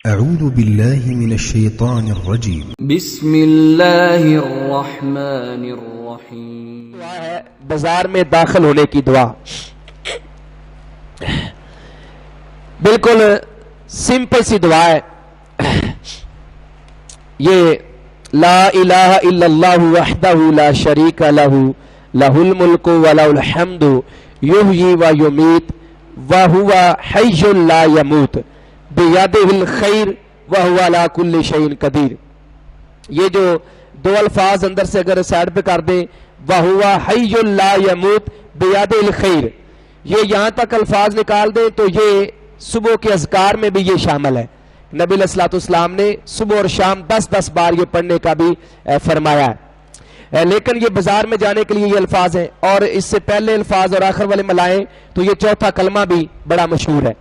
اعوذ باللہ من الشیطان الرجیم بسم اللہ الرحمن الرحیم. دعا ہے بازار میں داخل ہونے کی دعا. بالکل سمپل سی دعا ہے. یہ لا الہ الا اللہ وحدہ لا شریک لہ لہ الملک ولہ الحمد یحیی و یمیت وہو حی لا یموت بیدہ الخیر وہو علی کل شیء قدیر. یہ جو دو الفاظ اندر سے اگر سائڈ پہ کر دیں وہو حی لا یموت بیدہ الخیر، یہ یہاں تک الفاظ نکال دیں تو یہ صبح کے اذکار میں بھی یہ شامل ہے. نبی علیہ الصلوۃ والسلام نے صبح اور شام 10 بار یہ پڑھنے کا بھی فرمایا ہے. لیکن یہ بازار میں جانے کے لیے یہ الفاظ ہیں، اور اس سے پہلے الفاظ اور آخر والے ملائیں تو یہ چوتھا کلمہ بھی بڑا مشہور ہے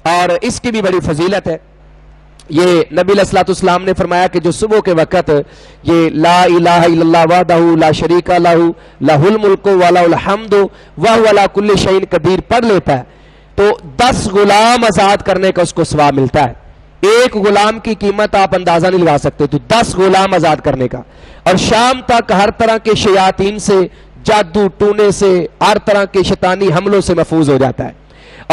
اور اس کی بھی بڑی فضیلت ہے. یہ نبی علیہ الصلوۃ والسلام نے فرمایا کہ جو صبح کے وقت یہ لا الہ الا اللہ وحدہ لا شریک لہ لہ الملک ولہ الحمد وہو علی کل شیء قدیر پڑھ لیتا ہے تو 10 غلام آزاد کرنے کا اس کو ثواب ملتا ہے. ایک غلام کی قیمت آپ اندازہ نہیں لگا سکتے، تو 10 غلام آزاد کرنے کا. اور شام تک ہر طرح کے شیاطین سے، جادو ٹونے سے، ہر طرح کے شیطانی حملوں سے محفوظ ہو جاتا ہے.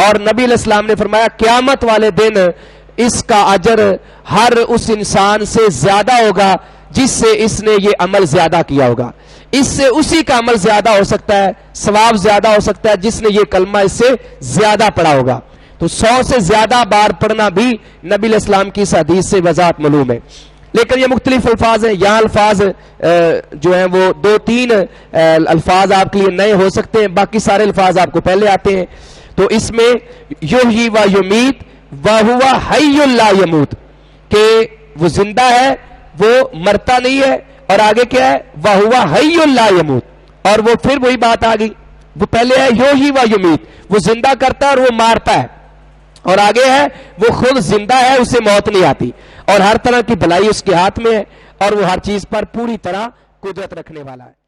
اور نبی علیہ السلام نے فرمایا قیامت والے دن اس کا اجر ہر اس انسان سے زیادہ ہوگا جس سے اس نے یہ عمل زیادہ کیا ہوگا. اس سے اسی کا عمل زیادہ ہو سکتا ہے، ثواب زیادہ ہو سکتا ہے جس نے یہ کلمہ اس سے زیادہ پڑھا ہوگا. تو 100 سے زیادہ بار پڑھنا بھی نبی علیہ السلام کی اس حدیث سے وضاحت معلوم ہے. لیکن یہ مختلف الفاظ ہیں. یہاں الفاظ جو ہیں وہ 2-3 الفاظ آپ کے لیے نئے ہو سکتے ہیں، باقی سارے الفاظ آپ کو پہلے آتے ہیں. تو اس میں یحیی و یمیت وہو حی لا یموت، کہ وہ زندہ ہے، وہ مرتا نہیں ہے. اور آگے کیا ہے؟ وہو حی لا یموت. اور وہ پھر وہی بات آ گئی، وہ پہلے ہے یحیی و یمیت، وہ زندہ کرتا ہے اور وہ مارتا ہے. اور آگے ہے وہ خود زندہ ہے، اسے موت نہیں آتی، اور ہر طرح کی بھلائی اس کے ہاتھ میں ہے، اور وہ ہر چیز پر پوری طرح قدرت رکھنے والا ہے.